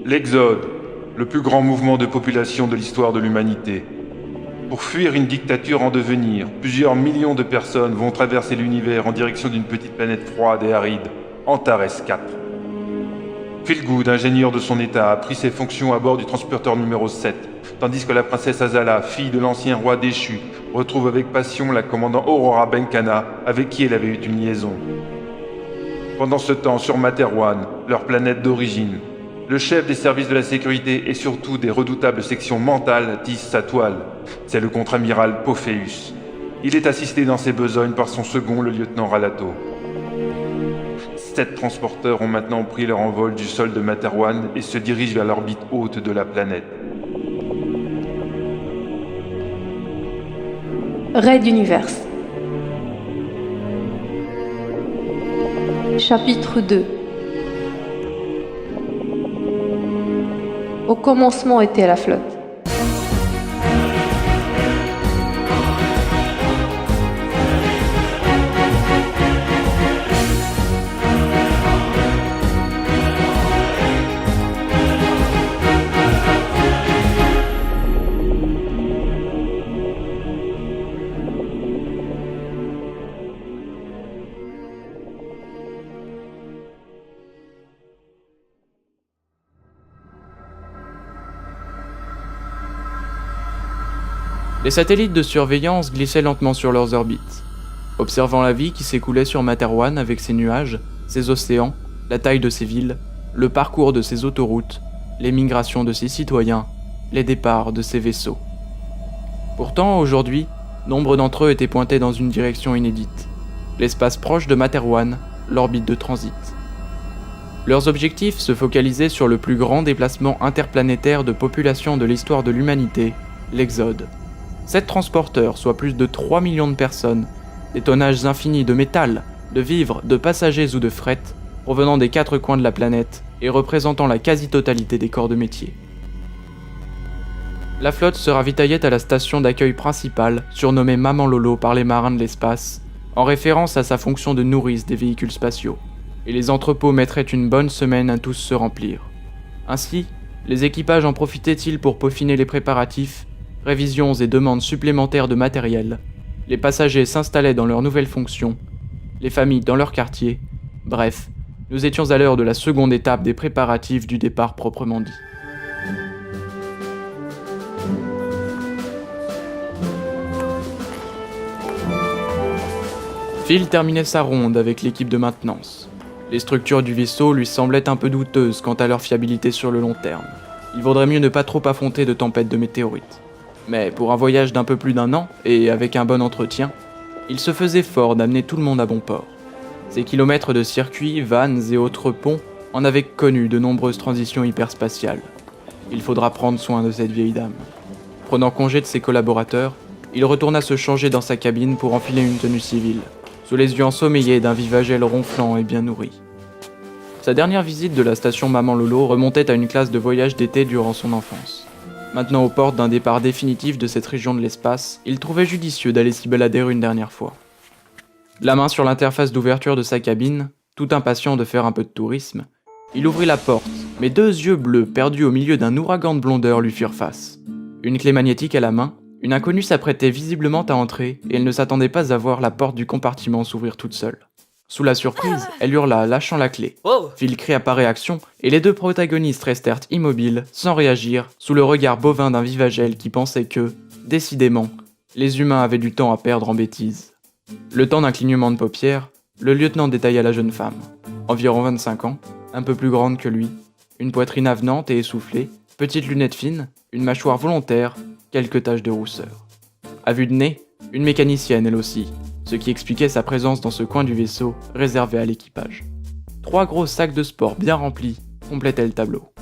L'Exode, le plus grand mouvement de population de l'histoire de l'humanité. Pour fuir une dictature en devenir, plusieurs millions de personnes vont traverser l'univers en direction d'une petite planète froide et aride, Antares 4. Feelgood, ingénieur de son état, a pris ses fonctions à bord du transporteur numéro 7, tandis que la princesse Azala, fille de l'ancien roi déchu, retrouve avec passion la commandant Aurora Benkana, avec qui elle avait eu une liaison. Pendant ce temps, sur Materwan, leur planète d'origine, le chef des services de la sécurité et surtout des redoutables sections mentales tisse sa toile. C'est le contre-amiral Pophéus. Il est assisté dans ses besognes par son second, le lieutenant Ralato. 7 transporteurs ont maintenant pris leur envol du sol de Materwan et se dirigent vers l'orbite haute de la planète. Raid Universe. Chapitre 2. Au commencement était la flotte. Les satellites de surveillance glissaient lentement sur leurs orbites, observant la vie qui s'écoulait sur Materwan avec ses nuages, ses océans, la taille de ses villes, le parcours de ses autoroutes, les migrations de ses citoyens, les départs de ses vaisseaux. Pourtant, aujourd'hui, nombre d'entre eux étaient pointés dans une direction inédite, l'espace proche de Materwan, l'orbite de transit. Leurs objectifs se focalisaient sur le plus grand déplacement interplanétaire de population de l'histoire de l'humanité, l'Exode. 7 transporteurs, soit plus de 3 millions de personnes, des tonnages infinis de métal, de vivres, de passagers ou de fret, provenant des 4 coins de la planète et représentant la quasi-totalité des corps de métier. La flotte se ravitaillait à la station d'accueil principale, surnommée Maman Lolo par les marins de l'espace, en référence à sa fonction de nourrice des véhicules spatiaux, et les entrepôts mettraient une bonne semaine à tous se remplir. Ainsi, les équipages en profitaient-ils pour peaufiner les préparatifs, révisions et demandes supplémentaires de matériel, les passagers s'installaient dans leurs nouvelles fonctions, les familles dans leur quartier, bref, nous étions à l'heure de la seconde étape des préparatifs du départ proprement dit. Phil terminait sa ronde avec l'équipe de maintenance. Les structures du vaisseau lui semblaient un peu douteuses quant à leur fiabilité sur le long terme. Il vaudrait mieux ne pas trop affronter de tempêtes de météorites. Mais pour un voyage d'un peu plus d'1 an, et avec un bon entretien, il se faisait fort d'amener tout le monde à bon port. Ces kilomètres de circuits, vannes et autres ponts en avaient connu de nombreuses transitions hyperspatiales. Il faudra prendre soin de cette vieille dame. Prenant congé de ses collaborateurs, il retourna se changer dans sa cabine pour enfiler une tenue civile, sous les yeux ensommeillés d'un vivagel ronflant et bien nourri. Sa dernière visite de la station Maman Lolo remontait à une classe de voyage d'été durant son enfance. Maintenant aux portes d'un départ définitif de cette région de l'espace, il trouvait judicieux d'aller s'y balader une dernière fois. La main sur l'interface d'ouverture de sa cabine, tout impatient de faire un peu de tourisme, il ouvrit la porte, mais 2 yeux bleus perdus au milieu d'un ouragan de blondeur lui firent face. Une clé magnétique à la main, une inconnue s'apprêtait visiblement à entrer et elle ne s'attendait pas à voir la porte du compartiment s'ouvrir toute seule. Sous la surprise, elle hurla, lâchant la clé. Wow. Phil cria par réaction, et les 2 protagonistes restèrent immobiles, sans réagir, sous le regard bovin d'un vivagel qui pensait que, décidément, les humains avaient du temps à perdre en bêtises. Le temps d'un clignement de paupières, le lieutenant détailla la jeune femme. Environ 25 ans, un peu plus grande que lui, une poitrine avenante et essoufflée, petites lunettes fines, une mâchoire volontaire, quelques taches de rousseur. À vue de nez, une mécanicienne elle aussi, ce qui expliquait sa présence dans ce coin du vaisseau réservé à l'équipage. 3 gros sacs de sport bien remplis complétaient le tableau.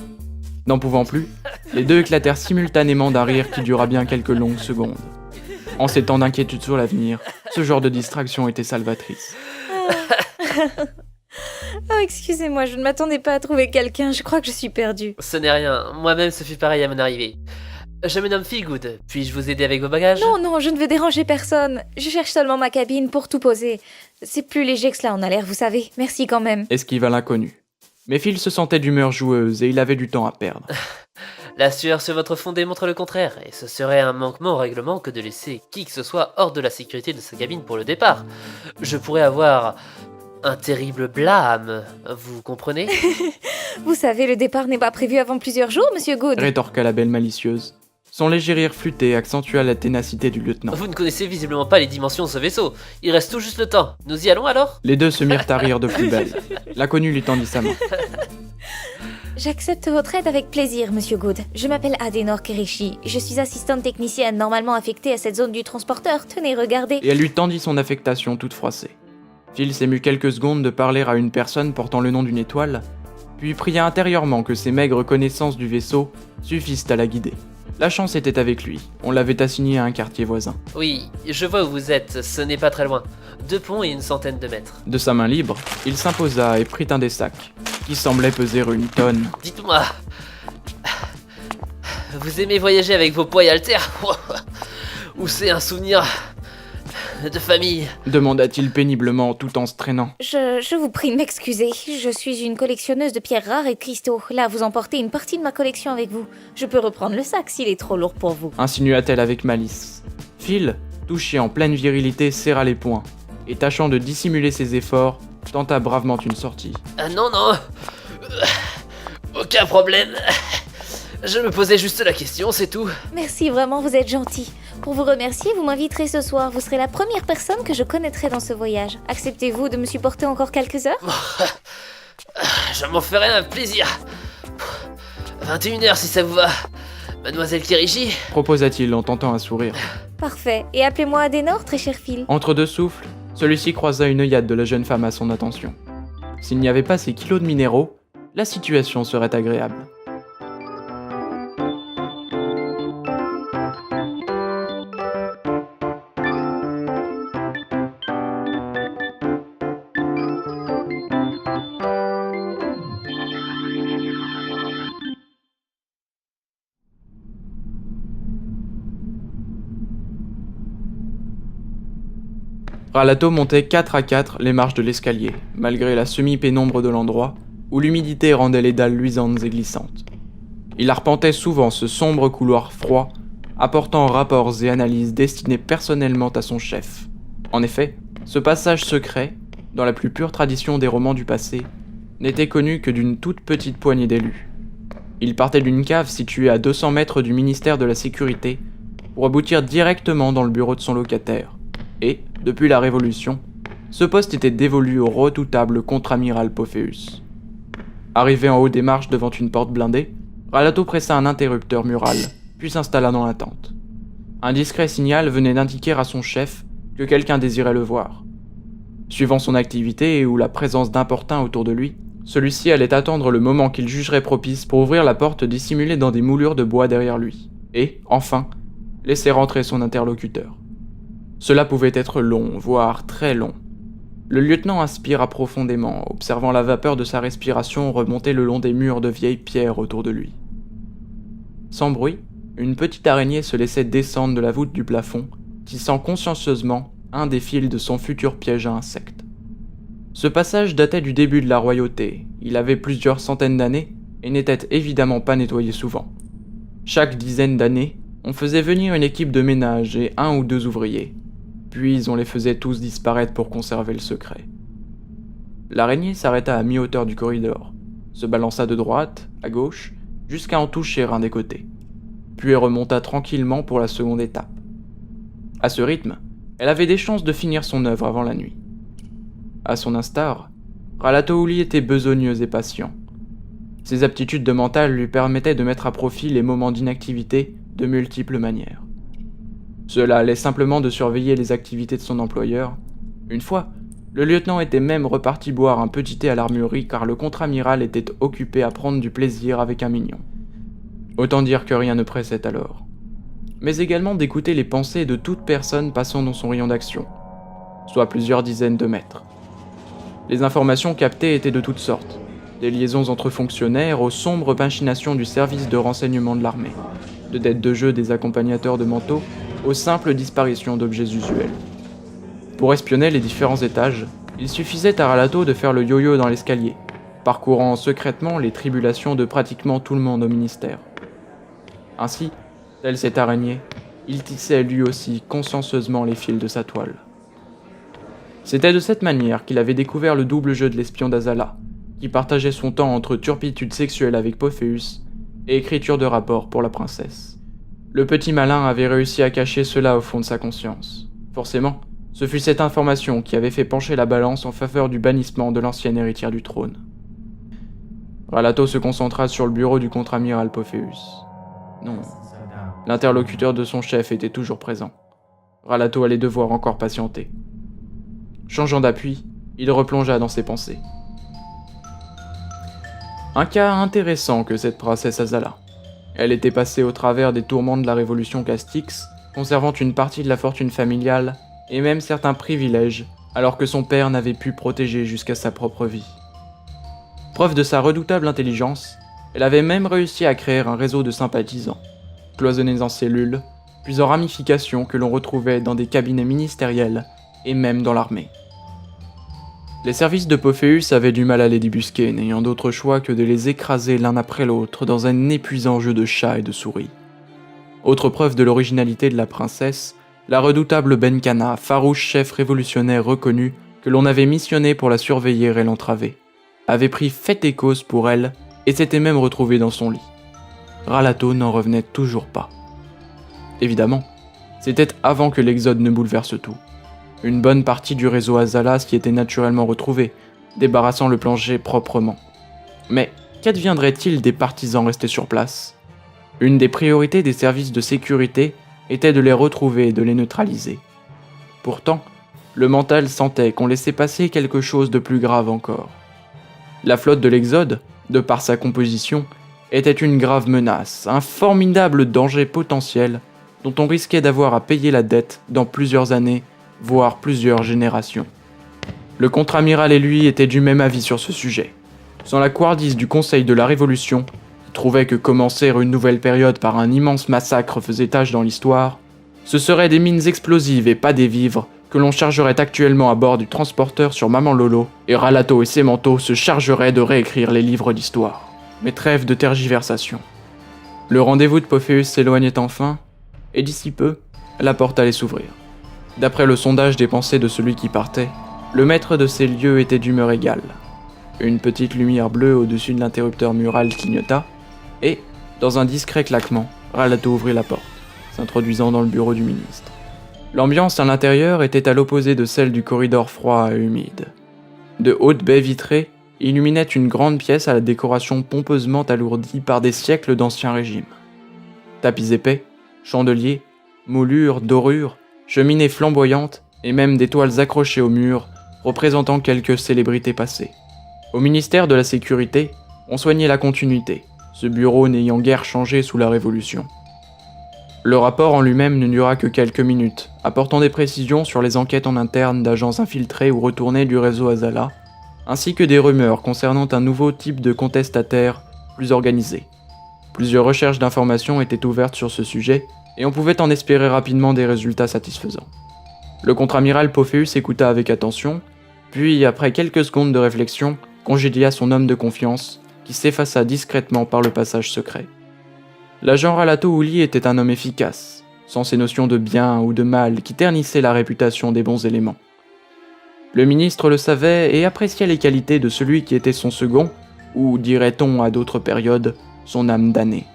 N'en pouvant plus, les 2 éclatèrent simultanément d'un rire qui dura bien quelques longues secondes. En ces temps d'inquiétude sur l'avenir, ce genre de distraction était salvatrice. Oh, excusez-moi, je ne m'attendais pas à trouver quelqu'un, je crois que je suis perdue. Ce n'est rien, moi-même ce fut pareil à mon arrivée. Je me nomme Feelgood, puis-je vous aider avec vos bagages? Non, je ne veux déranger personne. Je cherche seulement ma cabine pour tout poser. C'est plus léger que cela en a l'air, vous savez. Merci quand même. Esquiva l'inconnu. Mais Phil se sentait d'humeur joueuse et il avait du temps à perdre. La sueur sur votre front démontre le contraire, et ce serait un manquement au règlement que de laisser qui que ce soit hors de la sécurité de sa cabine pour le départ. Je pourrais avoir un terrible blâme, vous comprenez? Vous savez, le départ n'est pas prévu avant plusieurs jours, monsieur Good. Rétorqua la belle malicieuse. Son léger rire flûté accentua la ténacité du lieutenant. Vous ne connaissez visiblement pas les dimensions de ce vaisseau. Il reste tout juste le temps. Nous y allons alors? Les deux se mirent à rire de plus belle. L'inconnu lui tendit sa main. J'accepte votre aide avec plaisir, monsieur Good. Je m'appelle Adenor Kerishi. Je suis assistante technicienne normalement affectée à cette zone du transporteur. Tenez, regardez. Et elle lui tendit son affectation toute froissée. Phil s'émut quelques secondes de parler à une personne portant le nom d'une étoile, puis pria intérieurement que ses maigres connaissances du vaisseau suffisent à la guider. La chance était avec lui, on l'avait assigné à un quartier voisin. Oui, je vois où vous êtes, ce n'est pas très loin. 2 ponts et une centaine de mètres. De sa main libre, il s'imposa et prit un des sacs, qui semblait peser une tonne. Dites-moi, vous aimez voyager avec vos poids et haltères? Ou c'est un souvenir de famille? Demanda-t-il péniblement tout en se traînant. Je vous prie de m'excuser. Je suis une collectionneuse de pierres rares et de cristaux. Là, vous emportez une partie de ma collection avec vous. Je peux reprendre le sac s'il est trop lourd pour vous. Insinua-t-elle avec malice. Phil, touché en pleine virilité, serra les poings, et tâchant de dissimuler ses efforts, tenta bravement une sortie. Ah non, non. Aucun problème. Je me posais juste la question, c'est tout. Merci, vraiment, vous êtes gentil. Pour vous remercier, vous m'inviterez ce soir. Vous serez la première personne que je connaîtrai dans ce voyage. Acceptez-vous de me supporter encore quelques heures? Je m'en ferai un plaisir. 21h si ça vous va, mademoiselle Kirishi. Proposa-t-il en tentant un sourire. Parfait. Et appelez-moi Adenor, très cher Phil. Entre deux souffles, celui-ci croisa une œillade de la jeune femme à son attention. S'il n'y avait pas ces kilos de minéraux, la situation serait agréable. Ralato montait 4 à 4 les marches de l'escalier, malgré la semi-pénombre de l'endroit, où l'humidité rendait les dalles luisantes et glissantes. Il arpentait souvent ce sombre couloir froid, apportant rapports et analyses destinés personnellement à son chef. En effet, ce passage secret, dans la plus pure tradition des romans du passé, n'était connu que d'une toute petite poignée d'élus. Il partait d'une cave située à 200 mètres du ministère de la Sécurité, pour aboutir directement dans le bureau de son locataire. Et, depuis la Révolution, ce poste était dévolu au redoutable contre-amiral Pophéus. Arrivé en haut des marches devant une porte blindée, Ralato pressa un interrupteur mural, puis s'installa dans la tente. Un discret signal venait d'indiquer à son chef que quelqu'un désirait le voir. Suivant son activité ou la présence d'importuns autour de lui, celui-ci allait attendre le moment qu'il jugerait propice pour ouvrir la porte dissimulée dans des moulures de bois derrière lui, et, enfin, laisser rentrer son interlocuteur. Cela pouvait être long, voire très long. Le lieutenant inspira profondément, observant la vapeur de sa respiration remonter le long des murs de vieilles pierres autour de lui. Sans bruit, une petite araignée se laissait descendre de la voûte du plafond, tissant consciencieusement un des fils de son futur piège à insectes. Ce passage datait du début de la royauté, il avait plusieurs centaines d'années et n'était évidemment pas nettoyé souvent. Chaque dizaine d'années, on faisait venir une équipe de ménage et 1 ou 2 ouvriers. Puis on les faisait tous disparaître pour conserver le secret. L'araignée s'arrêta à mi-hauteur du corridor, se balança de droite, à gauche, jusqu'à en toucher un des côtés. Puis elle remonta tranquillement pour la seconde étape. À ce rythme, elle avait des chances de finir son œuvre avant la nuit. À son instar, Ralato était besogneux et patient. Ses aptitudes de mental lui permettaient de mettre à profit les moments d'inactivité de multiples manières. Cela allait simplement de surveiller les activités de son employeur. Une fois, le lieutenant était même reparti boire un petit thé à l'armurerie car le contre-amiral était occupé à prendre du plaisir avec un mignon. Autant dire que rien ne pressait alors. Mais également d'écouter les pensées de toute personne passant dans son rayon d'action, soit plusieurs dizaines de mètres. Les informations captées étaient de toutes sortes, des liaisons entre fonctionnaires aux sombres machinations du service de renseignement de l'armée, de dettes de jeu des accompagnateurs de manteaux aux simples disparitions d'objets usuels. Pour espionner les différents étages, il suffisait à Ralato de faire le yo-yo dans l'escalier, parcourant secrètement les tribulations de pratiquement tout le monde au ministère. Ainsi, tel cette araignée, il tissait lui aussi consciencieusement les fils de sa toile. C'était de cette manière qu'il avait découvert le double jeu de l'espion d'Azala, qui partageait son temps entre turpitude sexuelle avec Pophéus et écriture de rapports pour la princesse. Le petit malin avait réussi à cacher cela au fond de sa conscience. Forcément, ce fut cette information qui avait fait pencher la balance en faveur du bannissement de l'ancienne héritière du trône. Ralato se concentra sur le bureau du contre-amiral Pophéus. Non, l'interlocuteur de son chef était toujours présent. Ralato allait devoir encore patienter. Changeant d'appui, il replongea dans ses pensées. Un cas intéressant que cette princesse Azala. Elle était passée au travers des tourments de la révolution Castix, conservant une partie de la fortune familiale et même certains privilèges, alors que son père n'avait pu protéger jusqu'à sa propre vie. Preuve de sa redoutable intelligence, elle avait même réussi à créer un réseau de sympathisants, cloisonnés en cellules, puis en ramifications que l'on retrouvait dans des cabinets ministériels et même dans l'armée. Les services de Pophéus avaient du mal à les débusquer, n'ayant d'autre choix que de les écraser l'un après l'autre dans un épuisant jeu de chat et de souris. Autre preuve de l'originalité de la princesse, la redoutable Benkana, farouche chef révolutionnaire reconnu que l'on avait missionné pour la surveiller et l'entraver, avait pris fait et cause pour elle et s'était même retrouvé dans son lit. Ralato n'en revenait toujours pas. Évidemment, c'était avant que l'Exode ne bouleverse tout. Une bonne partie du réseau Azala s'y était naturellement retrouvée, débarrassant le plancher proprement. Mais qu'adviendrait-il des partisans restés sur place ? Une des priorités des services de sécurité était de les retrouver et de les neutraliser. Pourtant, le mental sentait qu'on laissait passer quelque chose de plus grave encore. La flotte de l'Exode, de par sa composition, était une grave menace, un formidable danger potentiel dont on risquait d'avoir à payer la dette dans plusieurs années, voire plusieurs générations. Le contre-amiral et lui étaient du même avis sur ce sujet. Sans la couardise du Conseil de la Révolution, qui trouvait que commencer une nouvelle période par un immense massacre faisait tache dans l'histoire, ce seraient des mines explosives et pas des vivres que l'on chargerait actuellement à bord du transporteur sur Maman Lolo, et Ralato et ses manteaux se chargeraient de réécrire les livres d'histoire. Mais trêve de tergiversation. Le rendez-vous de Pophéus s'éloignait enfin, et d'ici peu, la porte allait s'ouvrir. D'après le sondage des pensées de celui qui partait, le maître de ces lieux était d'humeur égale. Une petite lumière bleue au-dessus de l'interrupteur mural clignota, et, dans un discret claquement, Ralato ouvrit la porte, s'introduisant dans le bureau du ministre. L'ambiance à l'intérieur était à l'opposé de celle du corridor froid et humide. De hautes baies vitrées illuminaient une grande pièce à la décoration pompeusement alourdie par des siècles d'ancien régime. Tapis épais, chandeliers, moulures, dorures, cheminées flamboyantes et même des toiles accrochées au mur représentant quelques célébrités passées. Au ministère de la Sécurité, on soignait la continuité, ce bureau n'ayant guère changé sous la Révolution. Le rapport en lui-même ne dura que quelques minutes, apportant des précisions sur les enquêtes en interne d'agents infiltrés ou retournés du réseau Azala, ainsi que des rumeurs concernant un nouveau type de contestataire plus organisé. Plusieurs recherches d'informations étaient ouvertes sur ce sujet, et on pouvait en espérer rapidement des résultats satisfaisants. Le contre-amiral Pophéus écouta avec attention, puis, après quelques secondes de réflexion, congédia son homme de confiance, qui s'effaça discrètement par le passage secret. L'agent Ralato Uli était un homme efficace, sans ces notions de bien ou de mal qui ternissaient la réputation des bons éléments. Le ministre le savait et appréciait les qualités de celui qui était son second, ou dirait-on à d'autres périodes, son âme damnée.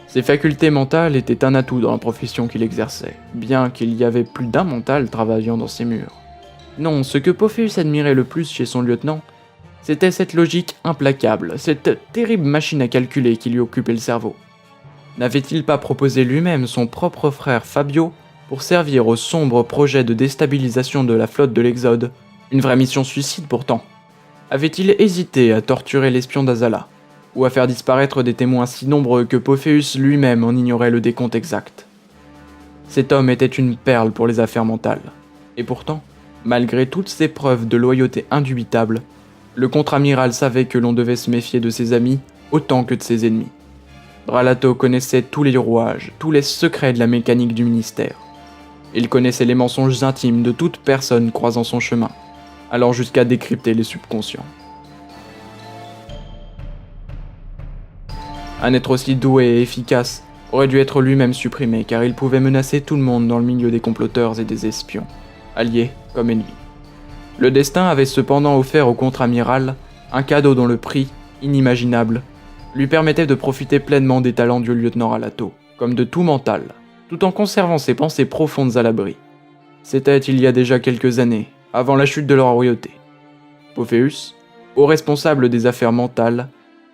Ses facultés mentales étaient un atout dans la profession qu'il exerçait, bien qu'il y avait plus d'un mental travaillant dans ses murs. Non, ce que Pophéus admirait le plus chez son lieutenant, c'était cette logique implacable, cette terrible machine à calculer qui lui occupait le cerveau. N'avait-il pas proposé lui-même son propre frère Fabio pour servir au sombre projet de déstabilisation de la flotte de l'Exode, une vraie mission suicide pourtant? Avait-il hésité à torturer l'espion d'Azala, ou à faire disparaître des témoins si nombreux que Pophéus lui-même en ignorait le décompte exact? Cet homme était une perle pour les affaires mentales, et pourtant, malgré toutes ces preuves de loyauté indubitable, le contre-amiral savait que l'on devait se méfier de ses amis autant que de ses ennemis. Ralato connaissait tous les rouages, tous les secrets de la mécanique du ministère. Il connaissait les mensonges intimes de toute personne croisant son chemin, allant jusqu'à décrypter les subconscients. Un être aussi doué et efficace aurait dû être lui-même supprimé car il pouvait menacer tout le monde dans le milieu des comploteurs et des espions, alliés comme ennemis. Le destin avait cependant offert au contre-amiral un cadeau dont le prix, inimaginable, lui permettait de profiter pleinement des talents du lieutenant Alato, comme de tout mental, tout en conservant ses pensées profondes à l'abri. C'était il y a déjà quelques années, avant la chute de leur royauté. Pophéus, haut responsable des affaires mentales,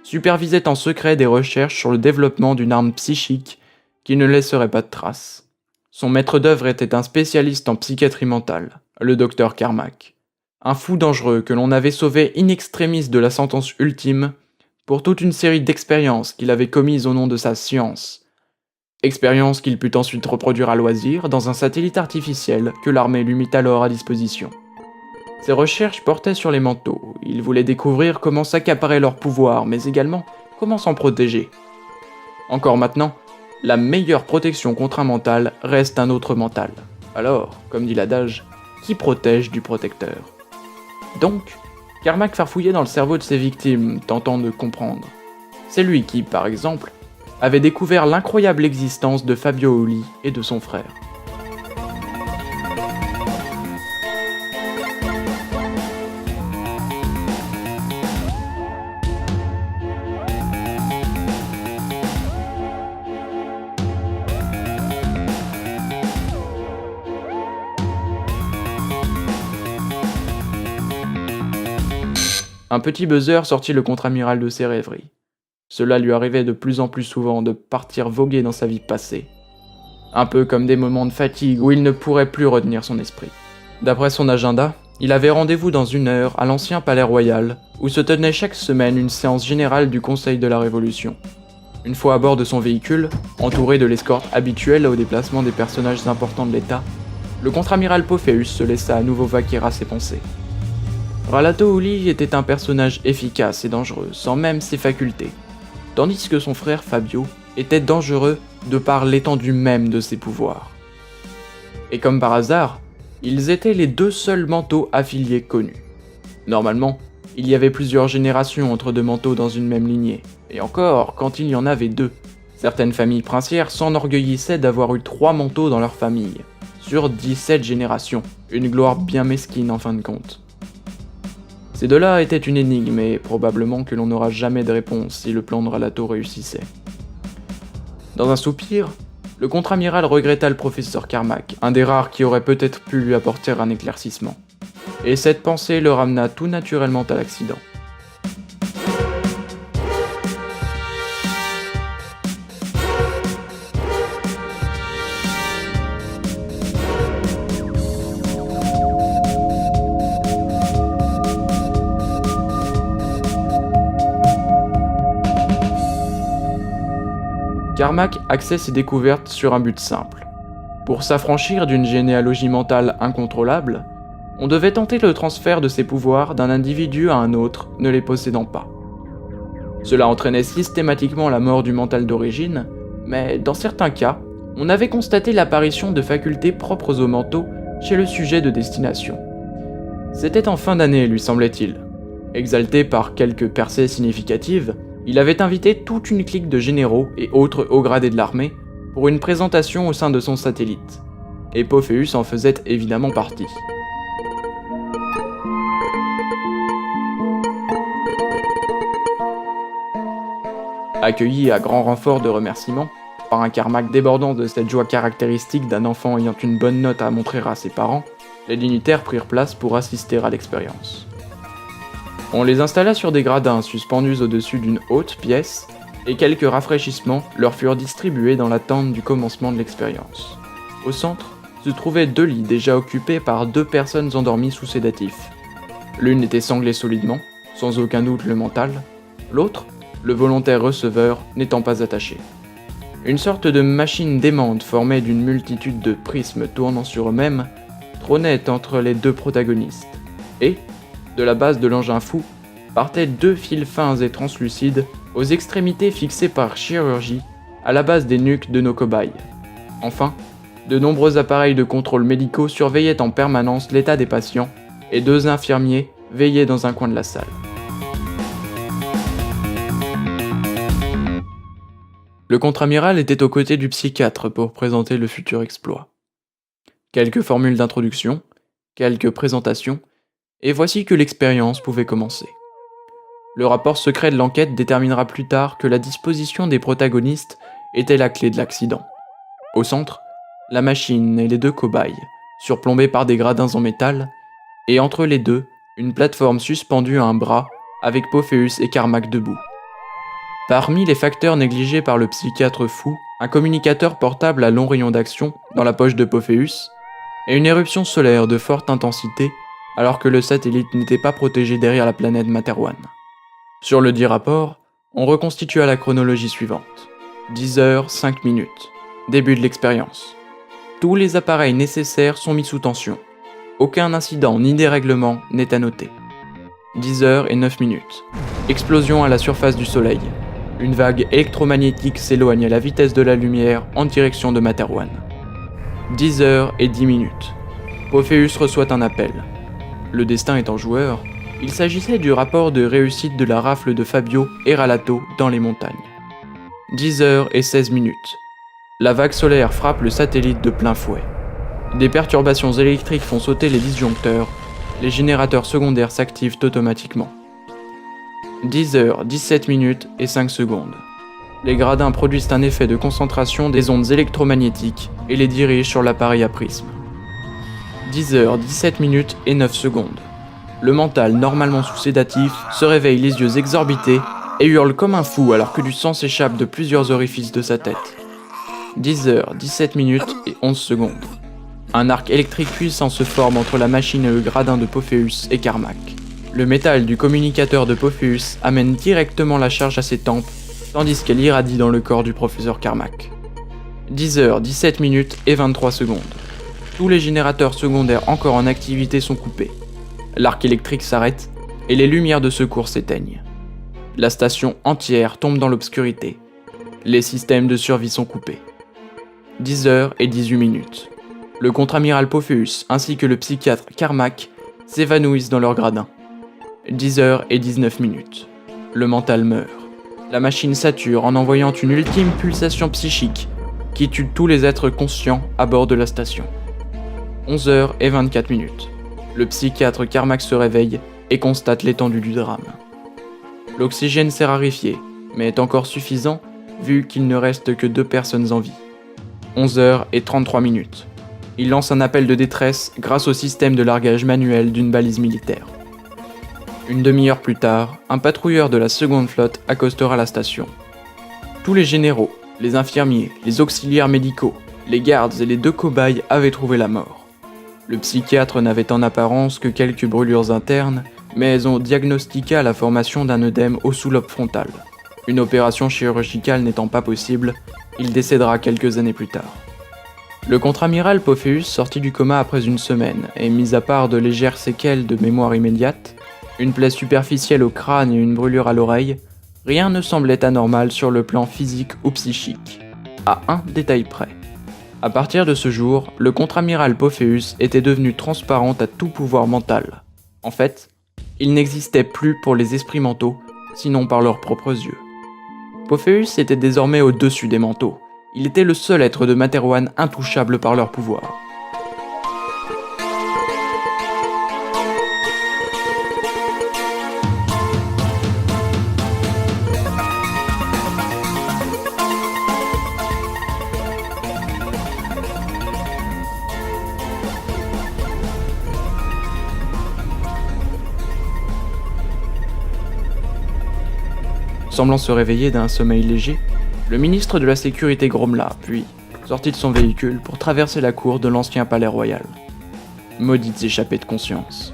supervisait en secret des recherches sur le développement d'une arme psychique qui ne laisserait pas de traces. Son maître d'œuvre était un spécialiste en psychiatrie mentale, le docteur Carmack. Un fou dangereux que l'on avait sauvé in extremis de la sentence ultime pour toute une série d'expériences qu'il avait commises au nom de sa science. Expériences qu'il put ensuite reproduire à loisir dans un satellite artificiel que l'armée lui mit alors à disposition. Ses recherches portaient sur les manteaux. Il voulait découvrir comment s'accaparer leur pouvoir, mais également comment s'en protéger. Encore maintenant, la meilleure protection contre un mental reste un autre mental. Alors, comme dit l'adage, qui protège du protecteur? Donc, Carmack farfouillait dans le cerveau de ses victimes, tentant de comprendre. C'est lui qui, par exemple, avait découvert l'incroyable existence de Fabio Uli et de son frère. Un petit buzzer sortit le contre-amiral de ses rêveries. Cela lui arrivait de plus en plus souvent de partir voguer dans sa vie passée. Un peu comme des moments de fatigue où il ne pourrait plus retenir son esprit. D'après son agenda, il avait rendez-vous dans 1 heure à l'ancien palais royal, où se tenait chaque semaine une séance générale du Conseil de la Révolution. Une fois à bord de son véhicule, entouré de l'escorte habituelle au déplacement des personnages importants de l'État, le contre-amiral Pophéus se laissa à nouveau vaquer à ses pensées. Ralato Uli était un personnage efficace et dangereux, sans même ses facultés, tandis que son frère Fabio était dangereux de par l'étendue même de ses pouvoirs. Et comme par hasard, ils étaient les 2 seuls manteaux affiliés connus. Normalement, il y avait plusieurs générations entre 2 manteaux dans une même lignée, et encore, quand il y en avait 2, certaines familles princières s'enorgueillissaient d'avoir eu 3 manteaux dans leur famille, sur 17 générations, une gloire bien mesquine en fin de compte. Ces 2-là étaient une énigme et probablement que l'on n'aura jamais de réponse si le plan de Ralato réussissait. Dans un soupir, le contre-amiral regretta le professeur Carmack, un des rares qui aurait peut-être pu lui apporter un éclaircissement. Et cette pensée le ramena tout naturellement à l'accident. Carmack axait ses découvertes sur un but simple. Pour s'affranchir d'une généalogie mentale incontrôlable, on devait tenter le transfert de ses pouvoirs d'un individu à un autre ne les possédant pas. Cela entraînait systématiquement la mort du mental d'origine, mais dans certains cas, on avait constaté l'apparition de facultés propres aux mentaux chez le sujet de destination. C'était en fin d'année, lui semblait-il. Exalté par quelques percées significatives, il avait invité toute une clique de généraux et autres hauts gradés de l'armée pour une présentation au sein de son satellite. Et Pophéus en faisait évidemment partie. Accueilli à grand renfort de remerciements, par un Carmack débordant de cette joie caractéristique d'un enfant ayant une bonne note à montrer à ses parents, les dignitaires prirent place pour assister à l'expérience. On les installa sur des gradins suspendus au-dessus d'une haute pièce, et quelques rafraîchissements leur furent distribués dans l'attente du commencement de l'expérience. Au centre se trouvaient 2 lits déjà occupés par 2 personnes endormies sous sédatifs. L'une était sanglée solidement, sans aucun doute le mental, l'autre, le volontaire receveur, n'étant pas attaché. Une sorte de machine démente formée d'une multitude de prismes tournant sur eux-mêmes trônait entre les 2 protagonistes, et, de la base de l'engin fou, partaient 2 fils fins et translucides aux extrémités fixées par chirurgie à la base des nuques de nos cobayes. Enfin, de nombreux appareils de contrôle médicaux surveillaient en permanence l'état des patients et 2 infirmiers veillaient dans un coin de la salle. Le contre-amiral était aux côtés du psychiatre pour présenter le futur exploit. Quelques formules d'introduction, quelques présentations, et voici que l'expérience pouvait commencer. Le rapport secret de l'enquête déterminera plus tard que la disposition des protagonistes était la clé de l'accident. Au centre, la machine et les 2 cobayes, surplombés par des gradins en métal, et entre les deux, une plateforme suspendue à un bras, avec Pophéus et Carmack debout. Parmi les facteurs négligés par le psychiatre fou, un communicateur portable à long rayon d'action dans la poche de Pophéus, et une éruption solaire de forte intensité alors que le satellite n'était pas protégé derrière la planète Materwan. Sur le dit rapport, on reconstitua la chronologie suivante. 10h05, début de l'expérience. Tous les appareils nécessaires sont mis sous tension. Aucun incident ni dérèglement n'est à noter. 10h09, explosion à la surface du Soleil. Une vague électromagnétique s'éloigne à la vitesse de la lumière en direction de Materwan. 10h10, Pophéus reçoit un appel. Le destin étant joueur, il s'agissait du rapport de réussite de la rafle de Fabio et Ralato dans les montagnes. 10h16, la vague solaire frappe le satellite de plein fouet. Des perturbations électriques font sauter les disjoncteurs, les générateurs secondaires s'activent automatiquement. 10h17, les gradins produisent un effet de concentration des ondes électromagnétiques et les dirigent sur l'appareil à prisme. 10h17, le mental, normalement sous sédatif, se réveille les yeux exorbités et hurle comme un fou alors que du sang s'échappe de plusieurs orifices de sa tête. 10h17, un arc électrique puissant se forme entre la machine et le gradin de Pophéus et Carmack. Le métal du communicateur de Pophéus amène directement la charge à ses tempes, tandis qu'elle irradie dans le corps du professeur Carmack. 10h17, tous les générateurs secondaires encore en activité sont coupés. L'arc électrique s'arrête et les lumières de secours s'éteignent. La station entière tombe dans l'obscurité. Les systèmes de survie sont coupés. 10h18, le contre-amiral Pophéus ainsi que le psychiatre Carmack s'évanouissent dans leur gradin. 10h19, le mental meurt. La machine sature en envoyant une ultime pulsation psychique qui tue tous les êtres conscients à bord de la station. 11h24, le psychiatre Carmack se réveille et constate l'étendue du drame. L'oxygène s'est raréfié, mais est encore suffisant vu qu'il ne reste que 2 personnes en vie. 11h33, il lance un appel de détresse grâce au système de largage manuel d'une balise militaire. Une demi-heure plus tard, un patrouilleur de la seconde flotte accostera la station. Tous les généraux, les infirmiers, les auxiliaires médicaux, les gardes et les 2 cobayes avaient trouvé la mort. Le psychiatre n'avait en apparence que quelques brûlures internes, mais on diagnostiqua la formation d'un œdème au sous-lobe frontal. Une opération chirurgicale n'étant pas possible, il décédera quelques années plus tard. Le contre-amiral Pophéus sortit du coma après une semaine, et mis à part de légères séquelles de mémoire immédiate, une plaie superficielle au crâne et une brûlure à l'oreille, rien ne semblait anormal sur le plan physique ou psychique, à un détail près. À partir de ce jour, le contre-amiral Pophéus était devenu transparent à tout pouvoir mental. En fait, il n'existait plus pour les esprits mentaux, sinon par leurs propres yeux. Pophéus était désormais au-dessus des mentaux. Il était le seul être de Materwan intouchable par leur pouvoir. Semblant se réveiller d'un sommeil léger, le ministre de la Sécurité grommela, puis sortit de son véhicule pour traverser la cour de l'ancien palais royal. Maudites échappées de conscience.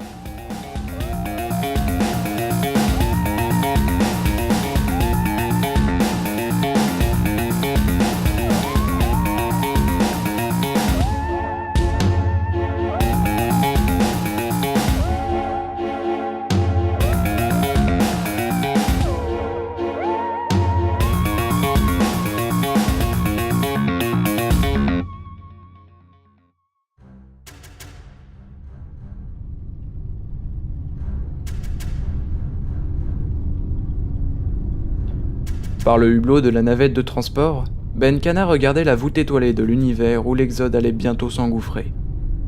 Par le hublot de la navette de transport, Benkana regardait la voûte étoilée de l'univers où l'Exode allait bientôt s'engouffrer.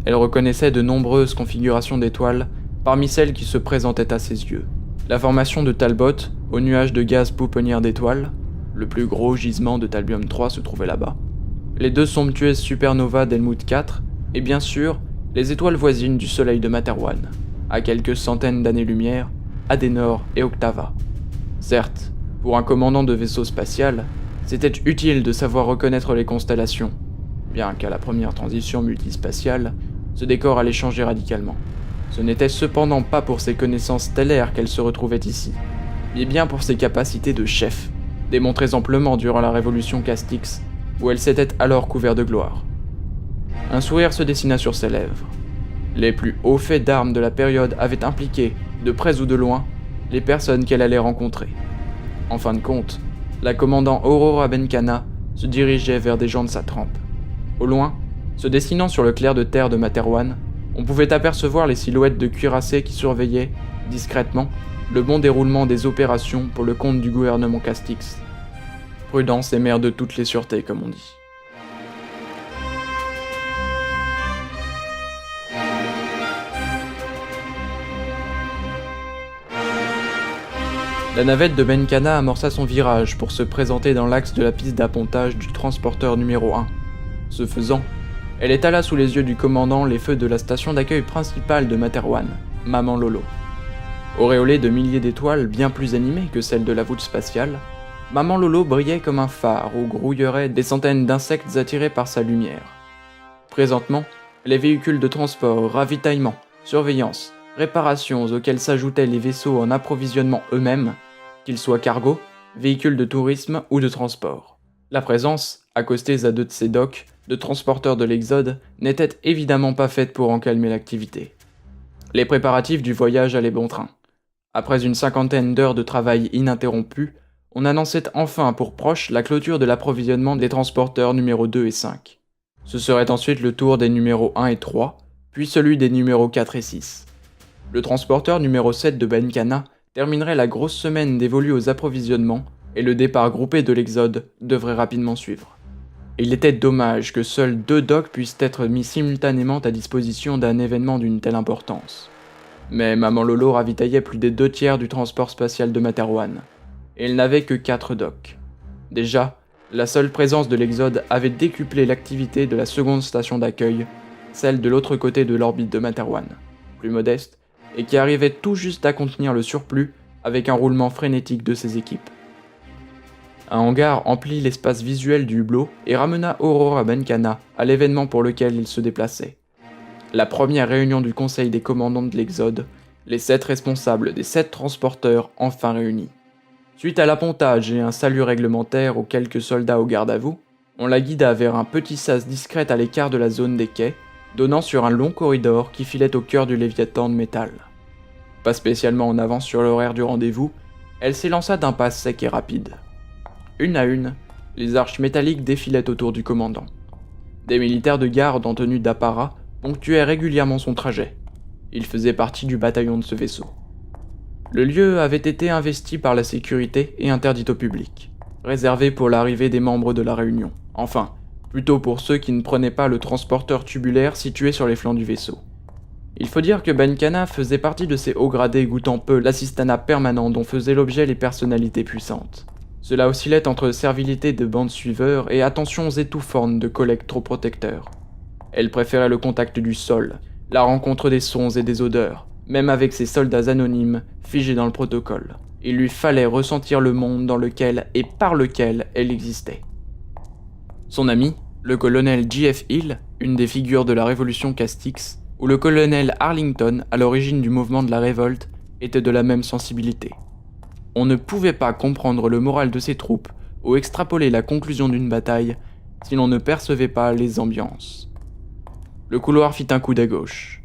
Elle reconnaissait de nombreuses configurations d'étoiles parmi celles qui se présentaient à ses yeux. La formation de Talbot, au nuage de gaz pouponnière d'étoiles, le plus gros gisement de Talbium 3 se trouvait là-bas. Les 2 somptueuses supernovas d'Helmut 4, et bien sûr, les étoiles voisines du soleil de Materwan, à quelques centaines d'années-lumière, Adenor et Octava. Certes, pour un commandant de vaisseau spatial, c'était utile de savoir reconnaître les constellations, bien qu'à la première transition multispatiale, ce décor allait changer radicalement. Ce n'était cependant pas pour ses connaissances stellaires qu'elle se retrouvait ici, mais bien pour ses capacités de chef, démontrées amplement durant la révolution Castix, où elle s'était alors couverte de gloire. Un sourire se dessina sur ses lèvres. Les plus hauts faits d'armes de la période avaient impliqué, de près ou de loin, les personnes qu'elle allait rencontrer. En fin de compte, la commandant Aurora Benkana se dirigeait vers des gens de sa trempe. Au loin, se dessinant sur le clair de terre de Materwan, on pouvait apercevoir les silhouettes de cuirassés qui surveillaient, discrètement, le bon déroulement des opérations pour le compte du gouvernement Castix. Prudence est mère de toutes les sûretés, comme on dit. La navette de Benkana amorça son virage pour se présenter dans l'axe de la piste d'appontage du transporteur numéro 1. Ce faisant, elle étala sous les yeux du commandant les feux de la station d'accueil principale de Materwan, Maman Lolo. Auréolée de milliers d'étoiles bien plus animées que celles de la voûte spatiale, Maman Lolo brillait comme un phare où grouilleraient des centaines d'insectes attirés par sa lumière. Présentement, les véhicules de transport, ravitaillement, surveillance, réparations auxquels s'ajoutaient les vaisseaux en approvisionnement eux-mêmes, qu'ils soient cargo, véhicules de tourisme ou de transport. La présence, accostée à 2 de ces docks, de transporteurs de l'Exode, n'était évidemment pas faite pour en calmer l'activité. Les préparatifs du voyage allaient bon train. Après une 50aine d'heures de travail ininterrompu, on annonçait enfin pour proche la clôture de l'approvisionnement des transporteurs numéro 2 et 5. Ce serait ensuite le tour des numéros 1 et 3, puis celui des numéros 4 et 6. Le transporteur numéro 7 de Benkana terminerait la grosse semaine dévolue aux approvisionnements et le départ groupé de l'Exode devrait rapidement suivre. Il était dommage que seuls 2 docks puissent être mis simultanément à disposition d'un événement d'une telle importance. Mais Maman Lolo ravitaillait plus des 2 tiers du transport spatial de Materwan, et elle n'avait que 4 docks. Déjà, la seule présence de l'Exode avait décuplé l'activité de la seconde station d'accueil, celle de l'autre côté de l'orbite de Materwan, plus modeste, et qui arrivait tout juste à contenir le surplus avec un roulement frénétique de ses équipes. Un hangar emplit l'espace visuel du hublot et ramena Aurora Benkana à l'événement pour lequel il se déplaçait. La première réunion du conseil des commandants de l'Exode, les 7 responsables des 7 transporteurs enfin réunis. Suite à l'appontage et un salut réglementaire aux quelques soldats au garde-à-vous, on la guida vers un petit sas discret à l'écart de la zone des quais, donnant sur un long corridor qui filait au cœur du Léviathan de métal. Pas spécialement en avance sur l'horaire du rendez-vous, elle s'élança d'un pas sec et rapide. Une à une, les arches métalliques défilaient autour du commandant. Des militaires de garde en tenue d'apparat ponctuaient régulièrement son trajet. Il faisait partie du bataillon de ce vaisseau. Le lieu avait été investi par la sécurité et interdit au public, réservé pour l'arrivée des membres de la Réunion. Enfin, plutôt pour ceux qui ne prenaient pas le transporteur tubulaire situé sur les flancs du vaisseau. Il faut dire que Benkana faisait partie de ces hauts gradés goûtant peu l'assistanat permanent dont faisaient l'objet les personnalités puissantes. Cela oscillait entre servilité de bandes suiveurs et attentions étouffantes de collègues trop protecteurs. Elle préférait le contact du sol, la rencontre des sons et des odeurs, même avec ses soldats anonymes figés dans le protocole. Il lui fallait ressentir le monde dans lequel et par lequel elle existait. Son ami, le colonel J.F. Hill, une des figures de la révolution Castix, ou le colonel Arlington, à l'origine du mouvement de la révolte, étaient de la même sensibilité. On ne pouvait pas comprendre le moral de ses troupes ou extrapoler la conclusion d'une bataille si l'on ne percevait pas les ambiances. Le couloir fit un coude à gauche.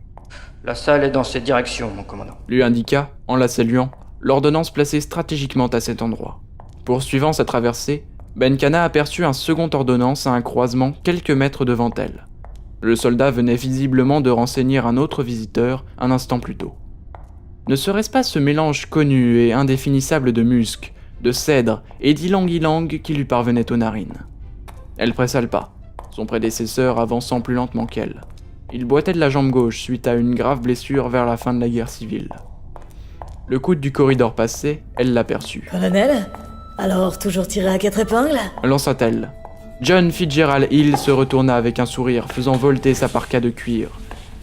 La salle est dans cette direction, mon commandant. Lui indiqua, en la saluant, l'ordonnance placée stratégiquement à cet endroit. Poursuivant sa traversée, Benkana aperçut un second ordonnance à un croisement quelques mètres devant elle. Le soldat venait visiblement de renseigner un autre visiteur un instant plus tôt. Ne serait-ce pas ce mélange connu et indéfinissable de musc, de cèdre et d'ylang-ylang qui lui parvenaient aux narines. Elle pressa le pas, son prédécesseur avançant plus lentement qu'elle. Il boitait de la jambe gauche suite à une grave blessure vers la fin de la guerre civile. Le coude du corridor passé, elle l'aperçut. Colonel? Alors, toujours tiré à 4 épingles? Lança-t-elle. John Fitzgerald Hill se retourna avec un sourire, faisant volter sa parka de cuir.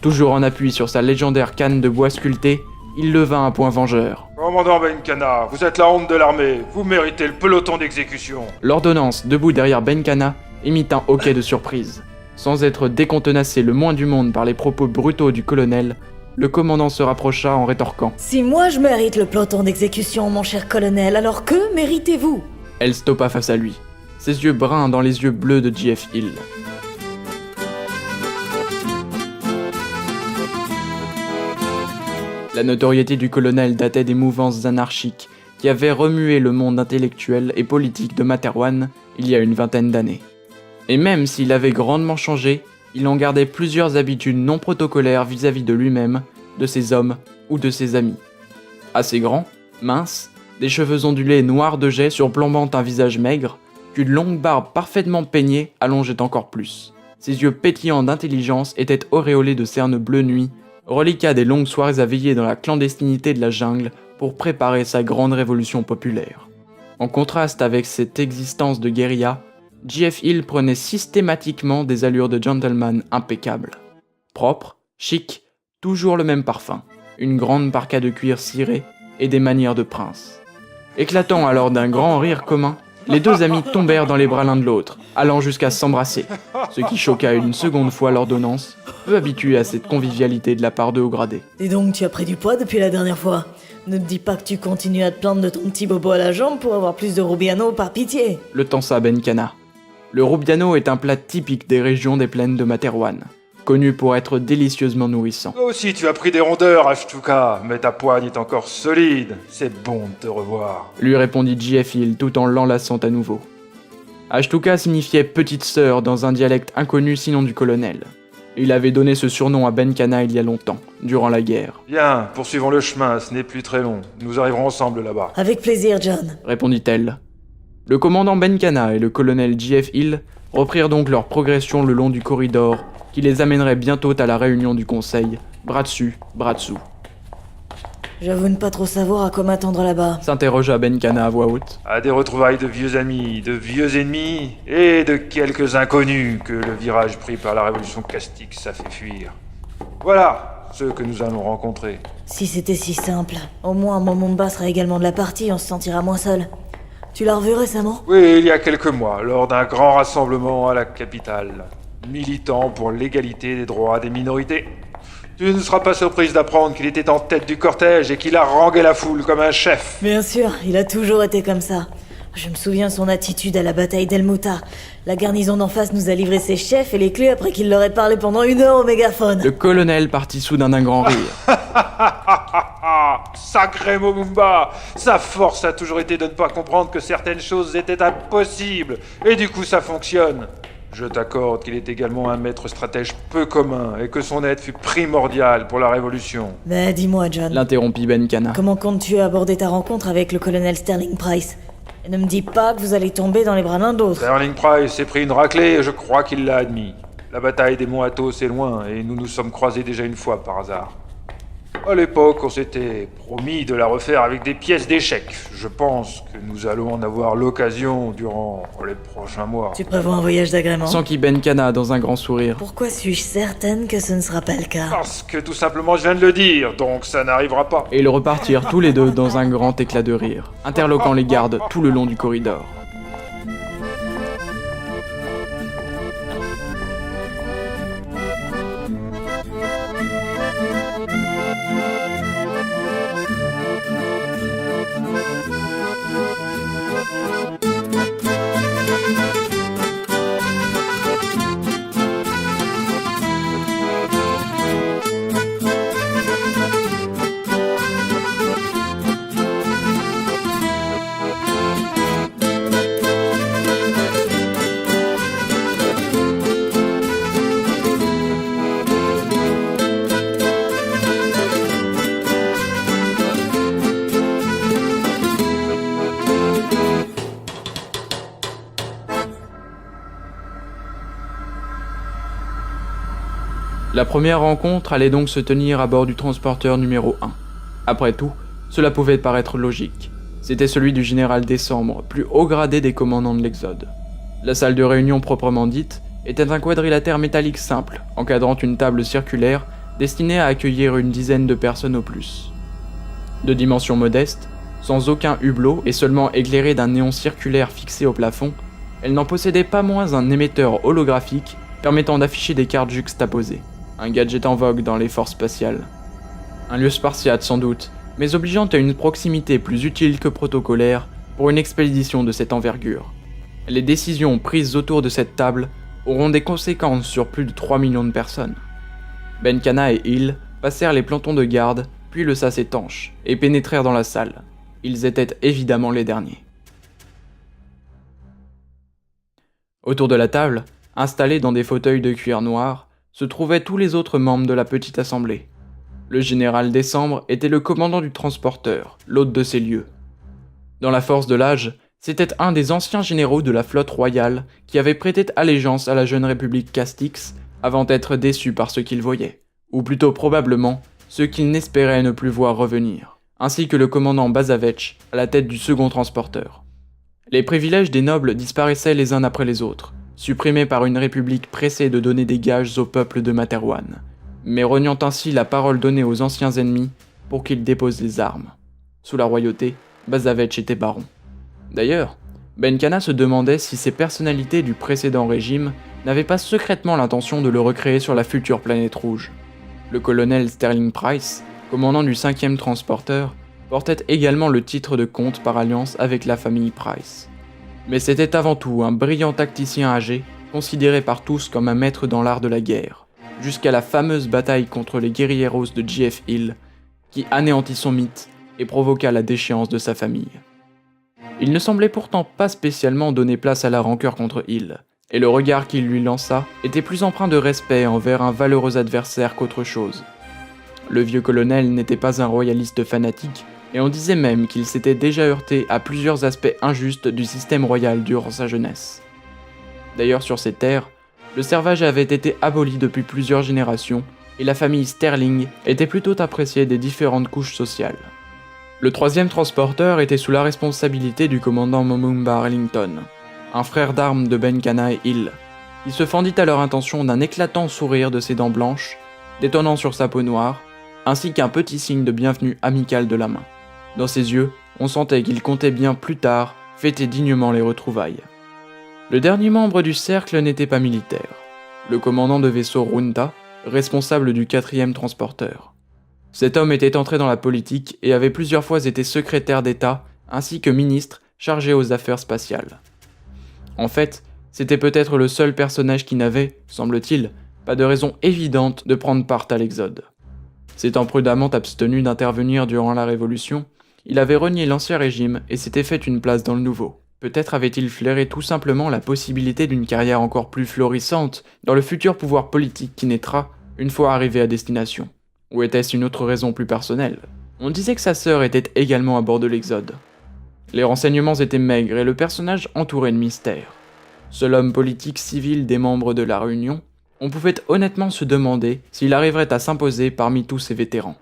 Toujours en appui sur sa légendaire canne de bois sculpté, il leva un poing vengeur. Commandant Benkana, vous êtes la honte de l'armée. Vous méritez le peloton d'exécution. L'ordonnance, debout derrière Benkana, émit un hoquet de surprise. Sans être décontenacé le moins du monde par les propos brutaux du colonel, le commandant se rapprocha en rétorquant. Si moi je mérite le peloton d'exécution, mon cher colonel, alors que méritez-vous? Elle stoppa face à lui, ses yeux bruns dans les yeux bleus de J.F. Hill. La notoriété du colonel datait des mouvances anarchiques qui avaient remué le monde intellectuel et politique de Materwan il y a une vingtaine d'années. Et même s'il avait grandement changé, il en gardait plusieurs habitudes non protocolaires vis-à-vis de lui-même, de ses hommes ou de ses amis. Assez grand, mince, des cheveux ondulés noirs de jais surplombant un visage maigre, qu'une longue barbe parfaitement peignée allongeait encore plus. Ses yeux pétillants d'intelligence étaient auréolés de cernes bleues nuit, reliquat des longues soirées à veiller dans la clandestinité de la jungle pour préparer sa grande révolution populaire. En contraste avec cette existence de guérilla, J.F. Hill prenait systématiquement des allures de gentleman impeccable. Propre, chic, toujours le même parfum, une grande parka de cuir ciré et des manières de prince. Éclatant alors d'un grand rire commun, les deux amis tombèrent dans les bras l'un de l'autre, allant jusqu'à s'embrasser, ce qui choqua une seconde fois l'ordonnance, peu habituée à cette convivialité de la part de haut gradés. Dis donc, tu as pris du poids depuis la dernière fois. Ne te dis pas que tu continues à te plaindre de ton petit bobo à la jambe pour avoir plus de Rubiano par pitié. Le tensa Benkana. Le Rubiano est un plat typique des régions des plaines de Materwan, connu pour être délicieusement nourrissant. Toi aussi, tu as pris des rondeurs, Ashtuka, mais ta poigne est encore solide. C'est bon de te revoir. Lui répondit J.F. Hill tout en l'enlaçant à nouveau. Ashtuka signifiait petite sœur dans un dialecte inconnu sinon du colonel. Il avait donné ce surnom à Benkana il y a longtemps, durant la guerre. Bien, poursuivons le chemin, ce n'est plus très long. Nous arriverons ensemble là-bas. Avec plaisir, John. Répondit-elle. Le commandant Benkana et le colonel J.F. Hill reprirent donc leur progression le long du corridor qui les amènerait bientôt à la réunion du conseil, bras dessus, bras dessous. J'avoue ne pas trop savoir à quoi m'attendre là-bas. S'interrogea Benkana à voix haute. À des retrouvailles de vieux amis, de vieux ennemis et de quelques inconnus que le virage pris par la révolution castique a fait fuir. Voilà ceux que nous allons rencontrer. Si c'était si simple, au moins Momomba sera également de la partie, on se sentira moins seul. Tu l'as revu récemment? Oui, il y a quelques mois, lors d'un grand rassemblement à la capitale, militant pour l'égalité des droits des minorités. Tu ne seras pas surprise d'apprendre qu'il était en tête du cortège et qu'il haranguait la foule comme un chef. Bien sûr, il a toujours été comme ça. Je me souviens son attitude à la bataille d'El Mouta. La garnison d'en face nous a livré ses chefs et les clés après qu'il leur ait parlé pendant 1 heure au mégaphone. Le colonel partit soudain d'un grand rire. Sacré Momumba! Sa force a toujours été de ne pas comprendre que certaines choses étaient impossibles, et du coup ça fonctionne. Je t'accorde qu'il est également un maître stratège peu commun, et que son aide fut primordiale pour la révolution. Mais dis-moi, John, L'interrompit Benkana. comment comptes-tu aborder ta rencontre avec le colonel Sterling Price? Et ne me dis pas que vous allez tomber dans les bras l'un d'autre. Sterling Price s'est pris une raclée, et je crois qu'il l'a admis. La bataille des monts Athos est loin, et nous nous sommes croisés déjà une fois par hasard. À l'époque, on s'était promis de la refaire avec des pièces d'échecs. Je pense que nous allons en avoir l'occasion durant les prochains mois. Tu prévois un voyage d'agrément? S'enquit Benkana dans un grand sourire. Pourquoi suis-je certaine que ce ne sera pas le cas? Parce que tout simplement je viens de le dire, donc ça n'arrivera pas. Et ils repartirent tous les deux dans un grand éclat de rire, interloquant les gardes tout le long du corridor. La première rencontre allait donc se tenir à bord du transporteur numéro 1. Après tout, cela pouvait paraître logique. C'était celui du général Décembre, plus haut gradé des commandants de l'Exode. La salle de réunion proprement dite était un quadrilatère métallique simple, encadrant une table circulaire destinée à accueillir une dizaine de personnes au plus. De dimension modeste, sans aucun hublot et seulement éclairée d'un néon circulaire fixé au plafond, elle n'en possédait pas moins un émetteur holographique permettant d'afficher des cartes juxtaposées, un gadget en vogue dans les forces spatiales. Un lieu spartiate sans doute, mais obligeant à une proximité plus utile que protocolaire pour une expédition de cette envergure. Les décisions prises autour de cette table auront des conséquences sur plus de 3 millions de personnes. Benkana et Hill passèrent les plantons de garde, puis le sas étanche, et pénétrèrent dans la salle. Ils étaient évidemment les derniers. Autour de la table, installés dans des fauteuils de cuir noir, se trouvaient tous les autres membres de la petite assemblée. Le général Décembre était le commandant du transporteur, l'hôte de ces lieux. Dans la force de l'âge, c'était un des anciens généraux de la flotte royale qui avait prêté allégeance à la jeune république Castix avant d'être déçu par ce qu'il voyait, ou plutôt probablement ceux qu'il n'espérait ne plus voir revenir, ainsi que le commandant Bazavetch à la tête du second transporteur. Les privilèges des nobles disparaissaient les uns après les autres, supprimés par une république pressée de donner des gages au peuple de Materwan, mais rognant ainsi la parole donnée aux anciens ennemis pour qu'ils déposent les armes. Sous la royauté, Bazavetch était baron. D'ailleurs, Benkana se demandait si ces personnalités du précédent régime n'avaient pas secrètement l'intention de le recréer sur la future planète rouge. Le colonel Sterling Price, commandant du 5e transporteur, portait également le titre de comte par alliance avec la famille Price. Mais c'était avant tout un brillant tacticien âgé, considéré par tous comme un maître dans l'art de la guerre, jusqu'à la fameuse bataille contre les guerrilleros de J.F. Hill, qui anéantit son mythe et provoqua la déchéance de sa famille. Il ne semblait pourtant pas spécialement donner place à la rancœur contre Hill, et le regard qu'il lui lança était plus empreint de respect envers un valeureux adversaire qu'autre chose. Le vieux colonel n'était pas un royaliste fanatique, et on disait même qu'il s'était déjà heurté à plusieurs aspects injustes du système royal durant sa jeunesse. D'ailleurs, sur ces terres, le servage avait été aboli depuis plusieurs générations, et la famille Sterling était plutôt appréciée des différentes couches sociales. Le 3e transporteur était sous la responsabilité du commandant Momumba Arlington, un frère d'armes de Benkana et Hill, qui se fendit à leur intention d'un éclatant sourire de ses dents blanches, détonnant sur sa peau noire, ainsi qu'un petit signe de bienvenue amical de la main. Dans ses yeux, on sentait qu'il comptait bien plus tard fêter dignement les retrouvailles. Le dernier membre du cercle n'était pas militaire, le commandant de vaisseau Runta, responsable du 4e transporteur. Cet homme était entré dans la politique et avait plusieurs fois été secrétaire d'État ainsi que ministre chargé aux affaires spatiales. En fait, c'était peut-être le seul personnage qui n'avait, semble-t-il, pas de raison évidente de prendre part à l'Exode. S'étant prudemment abstenu d'intervenir durant la Révolution, il avait renié l'ancien régime et s'était fait une place dans le nouveau. Peut-être avait-il flairé tout simplement la possibilité d'une carrière encore plus florissante dans le futur pouvoir politique qui naîtra une fois arrivé à destination. Ou était-ce une autre raison plus personnelle? On disait que sa sœur était également à bord de l'Exode. Les renseignements étaient maigres et le personnage entouré de mystères. Seul homme politique civil des membres de la Réunion, on pouvait honnêtement se demander s'il arriverait à s'imposer parmi tous ces vétérans.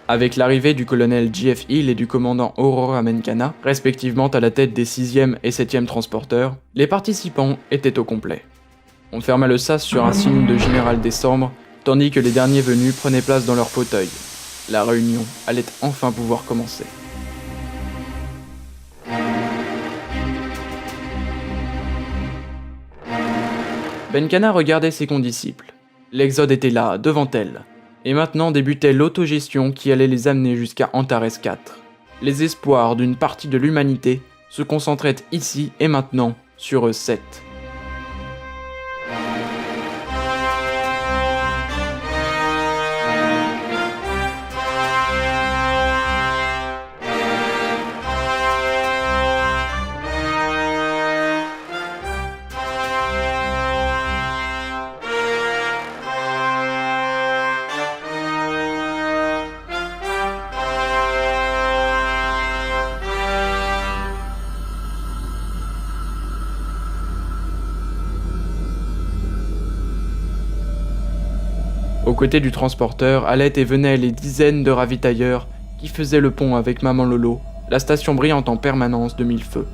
Avec l'arrivée du colonel J.F. Hill et du commandant Aurora Menkana, respectivement à la tête des 6e et 7e transporteurs, les participants étaient au complet. On ferma le sas sur un signe de général Décembre, tandis que les derniers venus prenaient place dans leurs fauteuils. La réunion allait enfin pouvoir commencer. Benkana regardait ses condisciples. L'Exode était là, devant elle. Et maintenant débutait l'autogestion qui allait les amener jusqu'à Antares 4. Les espoirs d'une partie de l'humanité se concentraient ici et maintenant sur eux 7. Aux côtés du transporteur allaient et venaient les dizaines de ravitailleurs qui faisaient le pont avec Maman Lolo, la station brillante en permanence de mille feux.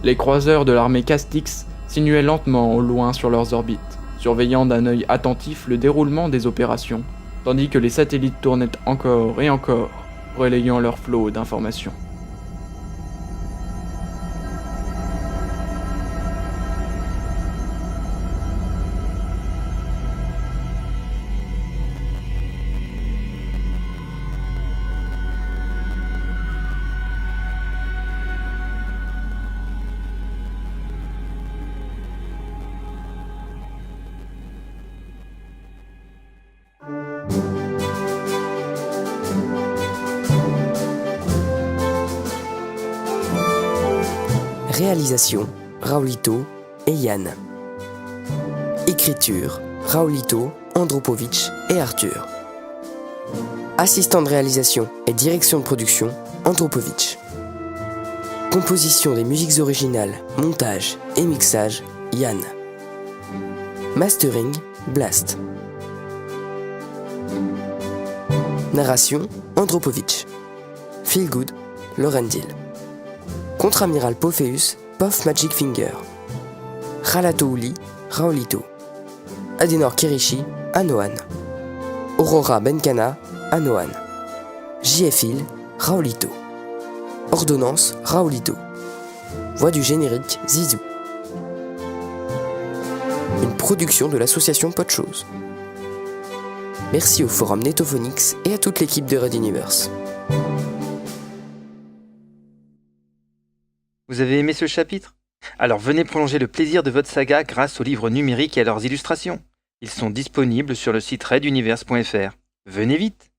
Les croiseurs de l'armée Castix sinuaient lentement au loin sur leurs orbites, surveillant d'un œil attentif le déroulement des opérations, tandis que les satellites tournaient encore et encore, relayant leur flot d'informations. Réalisation, Raulito et Yann. Écriture, Raulito, Andropovitch et Arthur. Assistant de réalisation et direction de production, Andropovitch. Composition des musiques originales, montage et mixage, Yann. Mastering, Blast. Narration, Andropovitch. Feel Good, Laurendil. Contre-amiral Pophéus, Puff Magic Finger. Ralatouli, Raulito. Adenor Kirishi, Anohan. Aurora Benkana, Anohan. JFil, Raulito. Ordonnance, Raulito. Voix du générique, Zizou. Une production de l'association Podchose. Merci au forum Netophonix et à toute l'équipe de Red Universe. Vous avez aimé ce chapitre? Alors venez prolonger le plaisir de votre saga grâce aux livres numériques et à leurs illustrations. Ils sont disponibles sur le site reduniverse.fr. Venez vite!